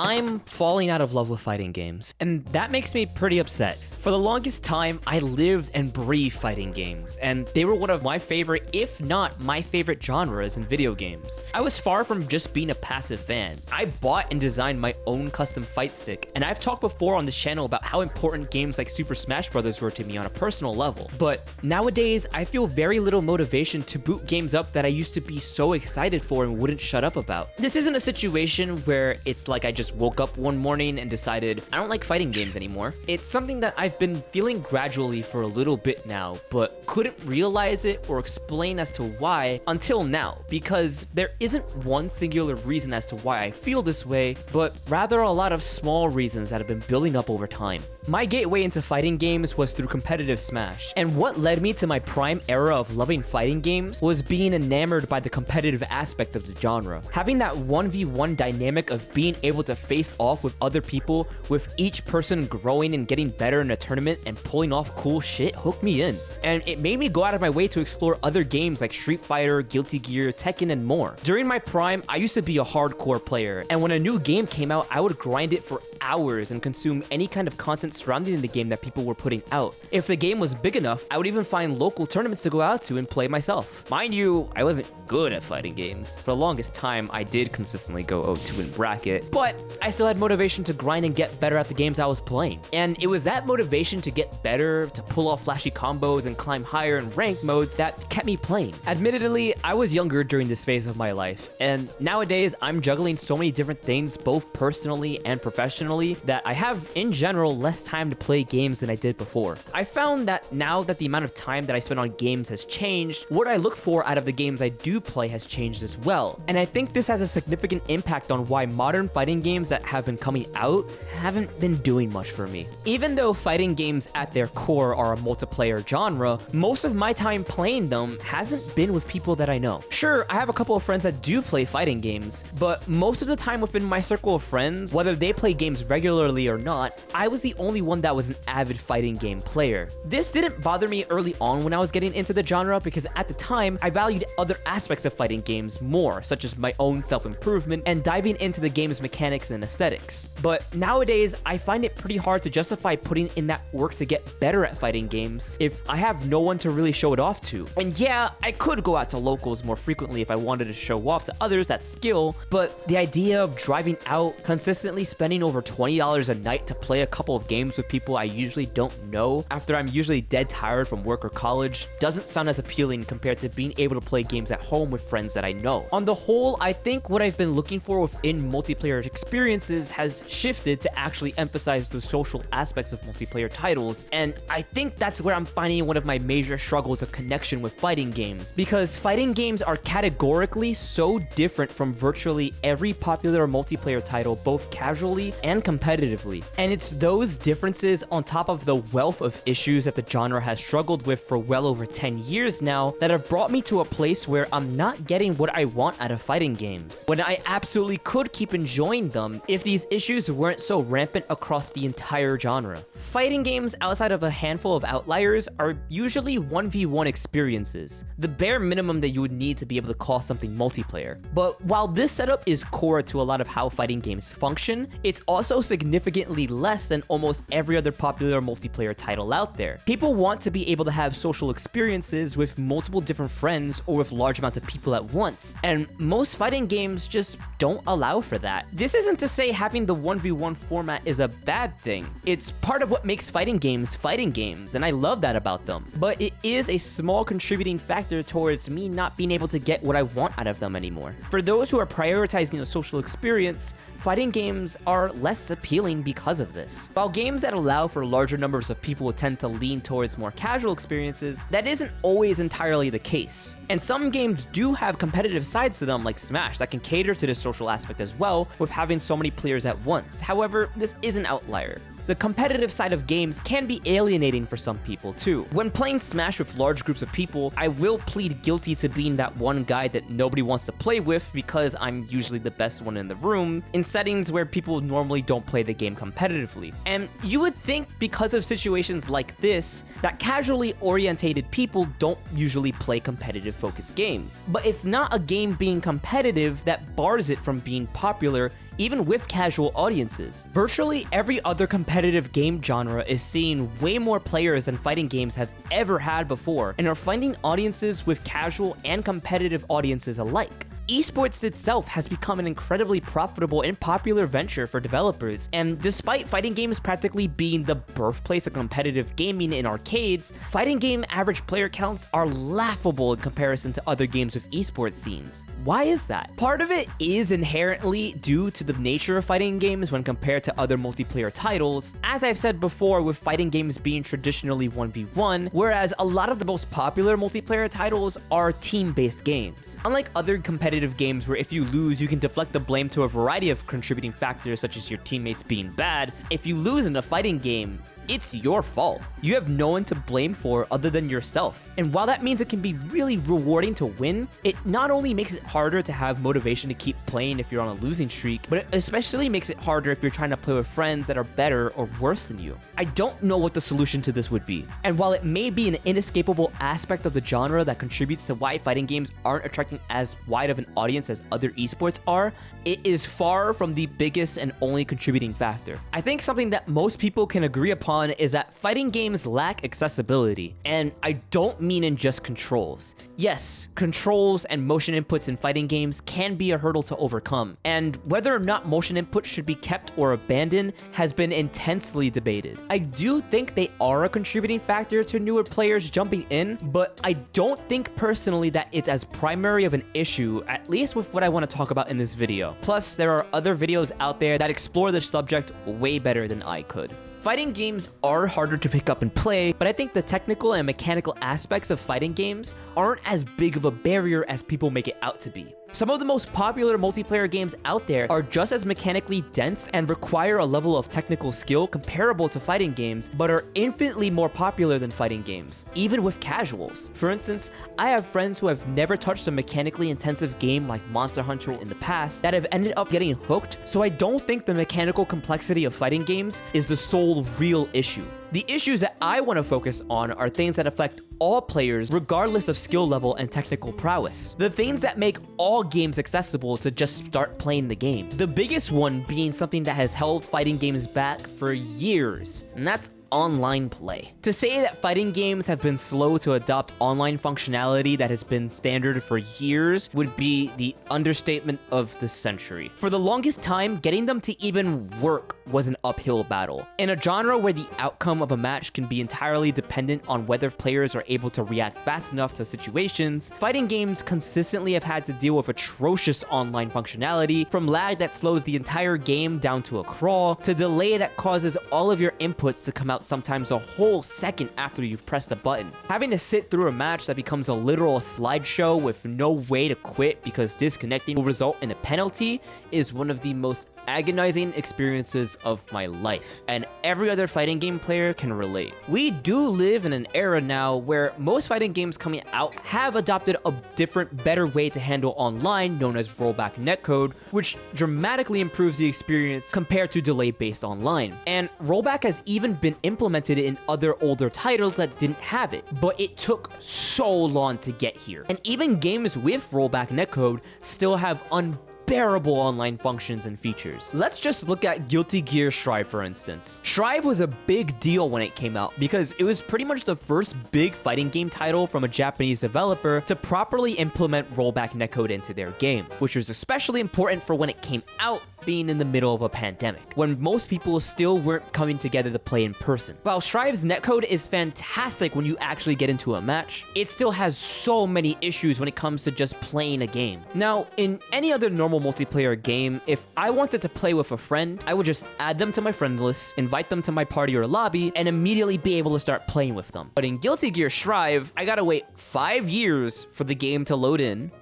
I'm falling out of love with fighting games, and that makes me pretty upset. For the longest time, I lived and breathed fighting games, and they were one of my favorite, if not my favorite genres in video games. I was far from just being a passive fan. I bought and designed my own custom fight stick, and I've talked before on this channel about how important games like Super Smash Bros. Were to me on a personal level. But nowadays, I feel very little motivation to boot games up that I used to be so excited for and wouldn't shut up about. This isn't a situation where it's like I just woke up one morning and decided I don't like fighting games anymore. It's something that I've been feeling gradually for a little bit now, but couldn't realize it or explain as to why until now, because there isn't one singular reason as to why I feel this way, but rather a lot of small reasons that have been building up over time. My gateway into fighting games was through competitive Smash, and what led me to my prime era of loving fighting games was being enamored by the competitive aspect of the genre. Having that 1v1 dynamic of being able to face off with other people, with each person growing and getting better in a tournament and pulling off cool shit hooked me in. And it made me go out of my way to explore other games like Street Fighter, Guilty Gear, Tekken, and more. During my prime, I used to be a hardcore player, and when a new game came out, I would grind it for hours and consume any kind of content surrounding the game that people were putting out. If the game was big enough, I would even find local tournaments to go out to and play myself. Mind you, I wasn't good at fighting games. For the longest time, I did consistently go 0-2 in bracket, but I still had motivation to grind and get better at the games I was playing. And it was that motivation to get better, to pull off flashy combos and climb higher in ranked modes that kept me playing. Admittedly, I was younger during this phase of my life, and nowadays I'm juggling so many different things, both personally and professionally, that I have, in general, less time to play games than I did before. I found that now that the amount of time that I spend on games has changed, what I look for out of the games I do play has changed as well. And I think this has a significant impact on why modern fighting games that have been coming out haven't been doing much for me. Even though fighting games at their core are a multiplayer genre, most of my time playing them hasn't been with people that I know. Sure, I have a couple of friends that do play fighting games, but most of the time within my circle of friends, whether they play games regularly or not, I was the only one that was an avid fighting game player. This didn't bother me early on when I was getting into the genre because at the time, I valued other aspects of fighting games more, such as my own self-improvement and diving into the game's mechanics and aesthetics. But nowadays, I find it pretty hard to justify putting in that work to get better at fighting games if I have no one to really show it off to. And yeah, I could go out to locals more frequently if I wanted to show off to others that skill, but the idea of driving out, consistently spending over $20 a night to play a couple of games with people I usually don't know after I'm usually dead tired from work or college doesn't sound as appealing compared to being able to play games at home with friends that I know. On the whole, I think what I've been looking for within multiplayer experiences has shifted to actually emphasize the social aspects of multiplayer titles, and I think that's where I'm finding one of my major struggles of connection with fighting games, because fighting games are categorically so different from virtually every popular multiplayer title, both casually and competitively. And it's those differences on top of the wealth of issues that the genre has struggled with for well over 10 years now that have brought me to a place where I'm not getting what I want out of fighting games, when I absolutely could keep enjoying them if these issues weren't so rampant across the entire genre. Fighting games outside of a handful of outliers are usually 1v1 experiences, the bare minimum that you would need to be able to call something multiplayer. But while this setup is core to a lot of how fighting games function, it's also significantly less than almost every other popular multiplayer title out there. People want to be able to have social experiences with multiple different friends or with large amounts of people at once, and most fighting games just don't allow for that. This isn't to say having the 1v1 format is a bad thing. It's part of what makes fighting games, and I love that about them. But it is a small contributing factor towards me not being able to get what I want out of them anymore. For those who are prioritizing a social experience, fighting games are less appealing because of this. While games that allow for larger numbers of people tend to lean towards more casual experiences, that isn't always entirely the case. And some games do have competitive sides to them, like Smash, that can cater to this social aspect as well, with having so many players at once. However, this is an outlier. The competitive side of games can be alienating for some people too. When playing Smash with large groups of people, I will plead guilty to being that one guy that nobody wants to play with because I'm usually the best one in the room in settings where people normally don't play the game competitively. And you would think because of situations like this, that casually orientated people don't usually play competitive focused games. But it's not a game being competitive that bars it from being popular even with casual audiences. Virtually every other competitive game genre is seeing way more players than fighting games have ever had before, and are finding audiences with casual and competitive audiences alike. Esports itself has become an incredibly profitable and popular venture for developers, and despite fighting games practically being the birthplace of competitive gaming in arcades, fighting game average player counts are laughable in comparison to other games with esports scenes. Why is that? Part of it is inherently due to the nature of fighting games when compared to other multiplayer titles, as I've said before, with fighting games being traditionally 1v1, whereas a lot of the most popular multiplayer titles are team-based games. Unlike other competitive games where if you lose, you can deflect the blame to a variety of contributing factors such as your teammates being bad, if you lose in a fighting game, it's your fault. You have no one to blame for other than yourself. And while that means it can be really rewarding to win, it not only makes it harder to have motivation to keep playing if you're on a losing streak, but it especially makes it harder if you're trying to play with friends that are better or worse than you. I don't know what the solution to this would be. And while it may be an inescapable aspect of the genre that contributes to why fighting games aren't attracting as wide of an audience as other esports are, it is far from the biggest and only contributing factor. I think something that most people can agree upon is that fighting games lack accessibility, and I don't mean in just controls. Yes, controls and motion inputs in fighting games can be a hurdle to overcome, and whether or not motion inputs should be kept or abandoned has been intensely debated. I do think they are a contributing factor to newer players jumping in, but I don't think personally that it's as primary of an issue, at least with what I want to talk about in this video. Plus, there are other videos out there that explore this subject way better than I could. Fighting games are harder to pick up and play, but I think the technical and mechanical aspects of fighting games aren't as big of a barrier as people make it out to be. Some of the most popular multiplayer games out there are just as mechanically dense and require a level of technical skill comparable to fighting games, but are infinitely more popular than fighting games, even with casuals. For instance, I have friends who have never touched a mechanically intensive game like Monster Hunter in the past that have ended up getting hooked, so I don't think the mechanical complexity of fighting games is the sole real issue. The issues that I want to focus on are things that affect all players regardless of skill level and technical prowess. The things that make all games accessible to just start playing the game. The biggest one being something that has held fighting games back for years, and that's online play. To say that fighting games have been slow to adopt online functionality that has been standard for years would be the understatement of the century. For the longest time, getting them to even work was an uphill battle. In a genre where the outcome of a match can be entirely dependent on whether players are able to react fast enough to situations, fighting games consistently have had to deal with atrocious online functionality, from lag that slows the entire game down to a crawl, to delay that causes all of your inputs to come out sometimes a whole second after you've pressed the button. Having to sit through a match that becomes a literal slideshow with no way to quit because disconnecting will result in a penalty is one of the most agonizing experiences of my life, and every other fighting game player can relate. We do live in an era now where most fighting games coming out have adopted a different, better way to handle online, known as rollback netcode, which dramatically improves the experience compared to delay-based online. And rollback has even been implemented in other older titles that didn't have it, but it took so long to get here. And even games with rollback netcode still have unbearable online functions and features. Let's just look at Guilty Gear Strive, for instance. Strive was a big deal when it came out because it was pretty much the first big fighting game title from a Japanese developer to properly implement rollback netcode into their game, which was especially important for when it came out, being in the middle of a pandemic, when most people still weren't coming together to play in person. While Strive's netcode is fantastic when you actually get into a match, it still has so many issues when it comes to just playing a game. Now, in any other normal multiplayer game, if I wanted to play with a friend, I would just add them to my friend list, invite them to my party or lobby, and immediately be able to start playing with them. But in Guilty Gear Strive, I gotta wait 5 years for the game to load in,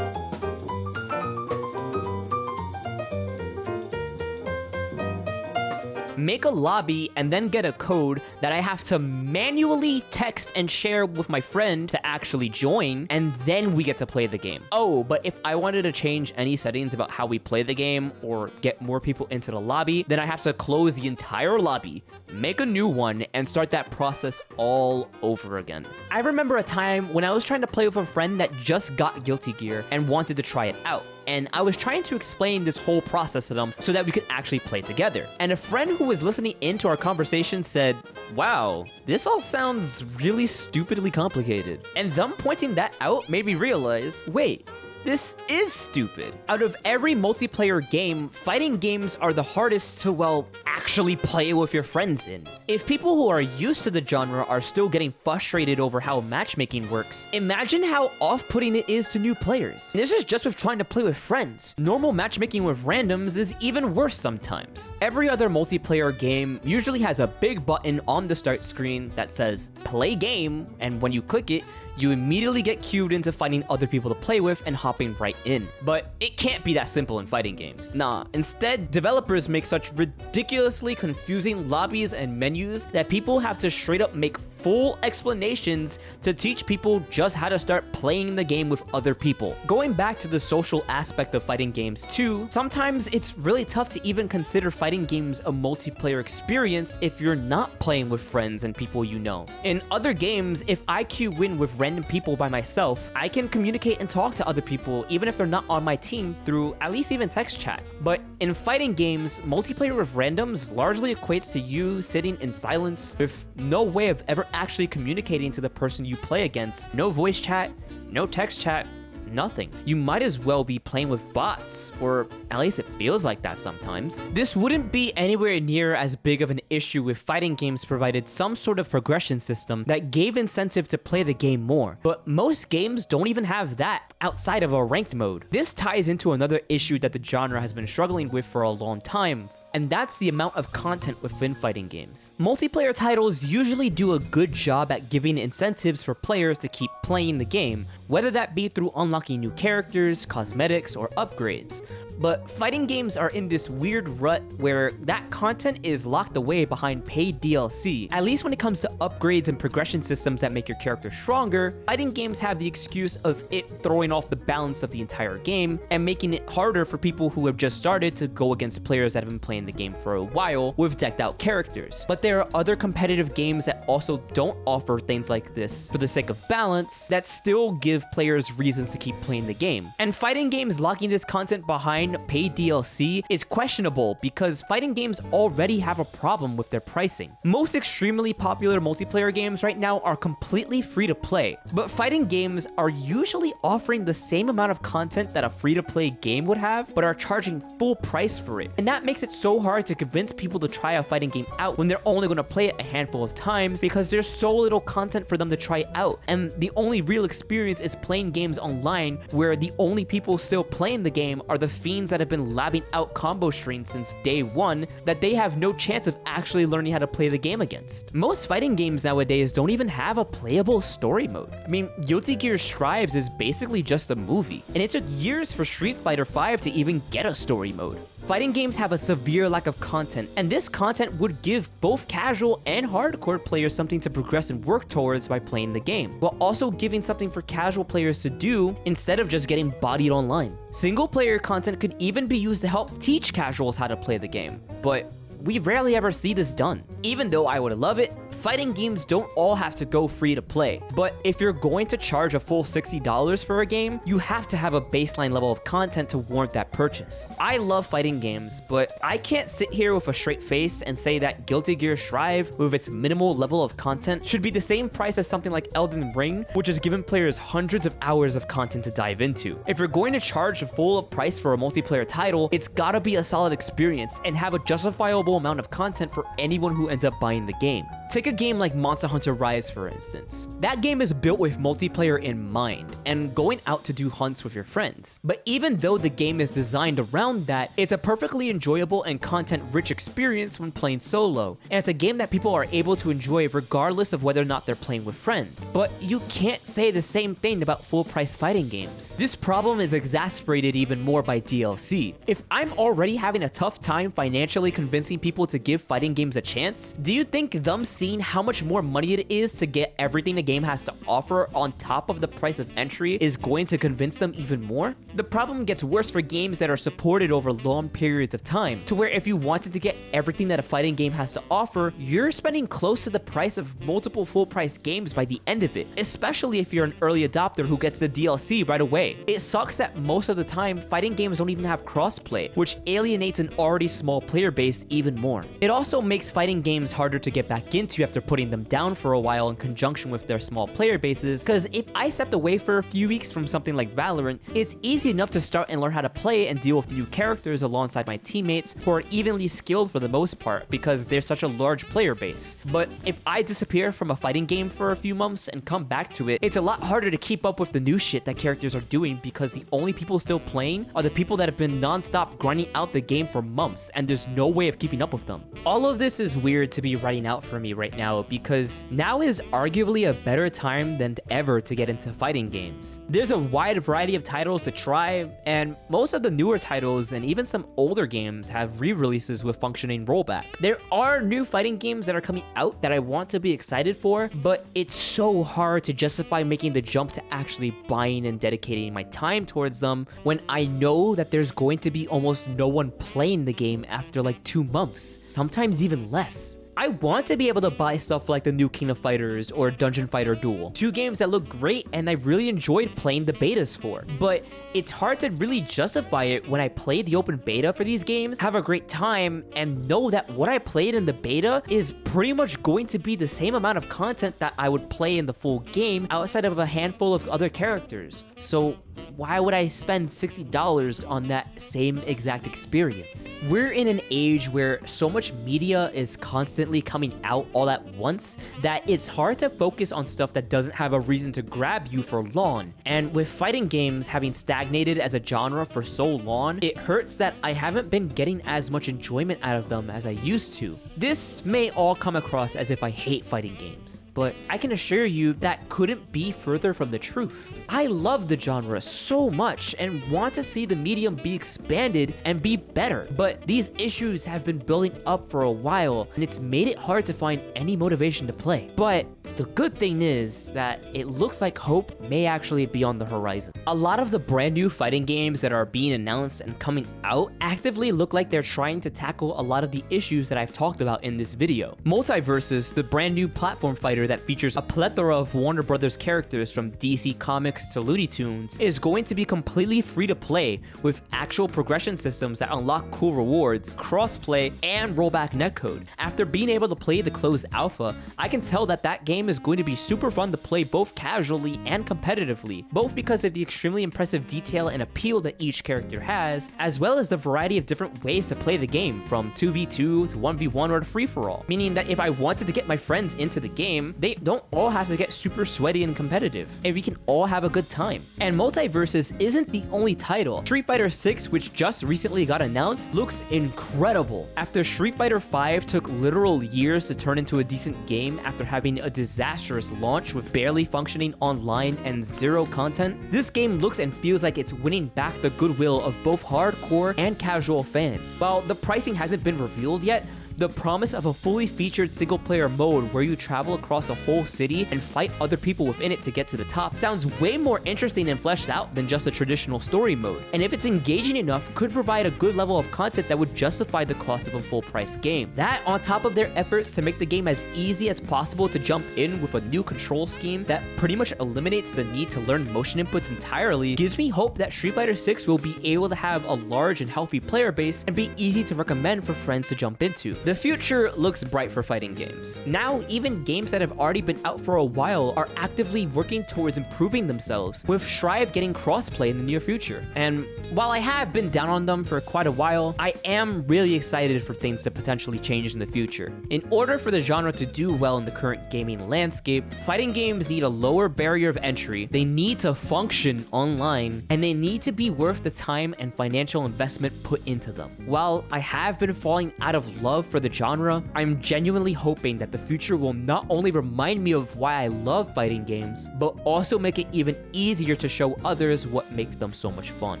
make a lobby, and then get a code that I have to manually text and share with my friend to actually join, and then we get to play the game. Oh, but if I wanted to change any settings about how we play the game or get more people into the lobby, then I have to close the entire lobby, make a new one, and start that process all over again. I remember a time when I was trying to play with a friend that just got Guilty Gear and wanted to try it out. And I was trying to explain this whole process to them so that we could actually play together. And a friend who was listening into our conversation said, "Wow, this all sounds really stupidly complicated." And them pointing that out made me realize, wait, this is stupid. Out of every multiplayer game, fighting games are the hardest to, well, actually play with your friends in. If people who are used to the genre are still getting frustrated over how matchmaking works, imagine how off-putting it is to new players. And this is just with trying to play with friends. Normal matchmaking with randoms is even worse sometimes. Every other multiplayer game usually has a big button on the start screen that says, "Play game," and when you click it, you immediately get cued into finding other people to play with and hopping right in. But it can't be that simple in fighting games. Nah, instead, developers make such ridiculously confusing lobbies and menus that people have to straight up make full explanations to teach people just how to start playing the game with other people. Going back to the social aspect of fighting games too, sometimes it's really tough to even consider fighting games a multiplayer experience if you're not playing with friends and people you know. In other games, if I queue win with random people by myself, I can communicate and talk to other people even if they're not on my team through at least even text chat. But in fighting games, multiplayer with randoms largely equates to you sitting in silence with no way of ever actually communicating to the person you play against. No voice chat, no text chat, nothing. You might as well be playing with bots, or at least it feels like that sometimes. This wouldn't be anywhere near as big of an issue if fighting games provided some sort of progression system that gave incentive to play the game more, but most games don't even have that outside of a ranked mode. This ties into another issue that the genre has been struggling with for a long time, and that's the amount of content within fighting games. Multiplayer titles usually do a good job at giving incentives for players to keep playing the game, whether that be through unlocking new characters, cosmetics, or upgrades. But fighting games are in this weird rut where that content is locked away behind paid DLC. At least when it comes to upgrades and progression systems that make your character stronger, fighting games have the excuse of it throwing off the balance of the entire game and making it harder for people who have just started to go against players that have been playing the game for a while with decked out characters. But there are other competitive games that also don't offer things like this for the sake of balance that still give players reasons to keep playing the game. And fighting games locking this content behind paid DLC is questionable because fighting games already have a problem with their pricing. Most extremely popular multiplayer games right now are completely free to play, but fighting games are usually offering the same amount of content that a free-to-play game would have, but are charging full price for it. And that makes it so hard to convince people to try a fighting game out when they're only going to play it a handful of times because there's so little content for them to try out, and the only real experience is playing games online where the only people still playing the game are the fiends that have been labbing out combo strings since day one that they have no chance of actually learning how to play the game against. Most fighting games nowadays don't even have a playable story mode. I mean, Guilty Gear Strives is basically just a movie, and it took years for Street Fighter V to even get a story mode. Fighting games have a severe lack of content, and this content would give both casual and hardcore players something to progress and work towards by playing the game, while also giving something for casual players to do instead of just getting bodied online. Single player content could even be used to help teach casuals how to play the game, but we rarely ever see this done. Even though I would love it, fighting games don't all have to go free to play. But if you're going to charge a full $60 for a game, you have to have a baseline level of content to warrant that purchase. I love fighting games, but I can't sit here with a straight face and say that Guilty Gear Strive, with its minimal level of content, should be the same price as something like Elden Ring, which has given players hundreds of hours of content to dive into. If you're going to charge a full price for a multiplayer title, it's gotta be a solid experience and have a justifiable amount of content for anyone who ends up buying the game. Take a game like Monster Hunter Rise, for instance. That game is built with multiplayer in mind and going out to do hunts with your friends. But even though the game is designed around that, it's a perfectly enjoyable and content-rich experience when playing solo, and it's a game that people are able to enjoy regardless of whether or not they're playing with friends. But you can't say the same thing about full-price fighting games. This problem is exacerbated even more by DLC. If I'm already having a tough time financially convincing people to give fighting games a chance, do you think them seeing how much more money it is to get everything the game has to offer on top of the price of entry is going to convince them even more? The problem gets worse for games that are supported over long periods of time, to where if you wanted to get everything that a fighting game has to offer, you're spending close to the price of multiple full-price games by the end of it, especially if you're an early adopter who gets the DLC right away. It sucks that most of the time, fighting games don't even have crossplay, which alienates an already small player base even more. It also makes fighting games harder to get back into after putting them down for a while in conjunction with their small player bases, because if I stepped away for a few weeks from something like Valorant, it's easy enough to start and learn how to play and deal with new characters alongside my teammates who are evenly skilled for the most part because there's such a large player base. But if I disappear from a fighting game for a few months and come back to it, it's a lot harder to keep up with the new shit that characters are doing because the only people still playing are the people that have been non-stop grinding out the game for months, and there's no way of keeping up with them. All of this is weird to be writing out for me right now because now is arguably a better time than ever to get into fighting games. There's a wide variety of titles to try, and most of the newer titles and even some older games have re-releases with functioning rollback. There are new fighting games that are coming out that I want to be excited for, but it's so hard to justify making the jump to actually buying and dedicating my time towards them when I know that there's going to be almost no one playing the game after like 2 months, sometimes even less. I want to be able to buy stuff like the new King of Fighters or Dungeon Fighter Duel, 2 games that look great and I really enjoyed playing the betas for, but it's hard to really justify it when I play the open beta for these games, have a great time, and know that what I played in the beta is pretty much going to be the same amount of content that I would play in the full game outside of a handful of other characters. So why would I spend $60 on that same exact experience? We're in an age where so much media is constantly coming out all at once that it's hard to focus on stuff that doesn't have a reason to grab you for long. And with fighting games having stagnated as a genre for so long, it hurts that I haven't been getting as much enjoyment out of them as I used to. This may all come across as if I hate fighting games, but I can assure you that couldn't be further from the truth. I love the genre so much and want to see the medium be expanded and be better, but these issues have been building up for a while and it's made it hard to find any motivation to play. But the good thing is that it looks like hope may actually be on the horizon. A lot of the brand new fighting games that are being announced and coming out actively look like they're trying to tackle a lot of the issues that I've talked about in this video. Multiversus, the brand new platform fighter that features a plethora of Warner Brothers characters from DC Comics to Looney Tunes, is going to be completely free to play with actual progression systems that unlock cool rewards, crossplay, and rollback netcode. After being able to play the closed alpha, I can tell that that game is going to be super fun to play both casually and competitively, both because of the extremely impressive detail and appeal that each character has, as well as the variety of different ways to play the game, from 2v2 to 1v1 or to free-for-all, meaning that if I wanted to get my friends into the game, they don't all have to get super sweaty and competitive, and we can all have a good time. And Multiversus isn't the only title. Street Fighter 6, which just recently got announced, looks incredible. After Street Fighter 5 took literal years to turn into a decent game after having a disastrous launch with barely functioning online and zero content, this game looks and feels like it's winning back the goodwill of both hardcore and casual fans. While the pricing hasn't been revealed yet, the promise of a fully featured single-player mode where you travel across a whole city and fight other people within it to get to the top sounds way more interesting and fleshed out than just a traditional story mode, and if it's engaging enough, could provide a good level of content that would justify the cost of a full-price game. That, on top of their efforts to make the game as easy as possible to jump in with a new control scheme that pretty much eliminates the need to learn motion inputs entirely, gives me hope that Street Fighter 6 will be able to have a large and healthy player base and be easy to recommend for friends to jump into. The future looks bright for fighting games. Now, even games that have already been out for a while are actively working towards improving themselves, with Strive getting crossplay in the near future. And while I have been down on them for quite a while, I am really excited for things to potentially change in the future. In order for the genre to do well in the current gaming landscape, fighting games need a lower barrier of entry, they need to function online, and they need to be worth the time and financial investment put into them. While I have been falling out of love for the genre, I'm genuinely hoping that the future will not only remind me of why I love fighting games, but also make it even easier to show others what makes them so much fun.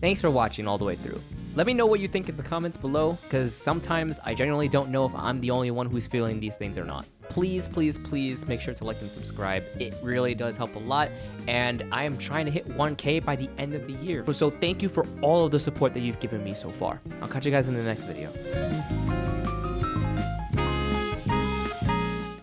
Thanks for watching all the way through. Let me know what you think in the comments below, because sometimes I genuinely don't know if I'm the only one who's feeling these things or not. Please, please, please make sure to like and subscribe. It really does help a lot, and I am trying to hit 1K by the end of the year. So thank you for all of the support that you've given me so far. I'll catch you guys in the next video.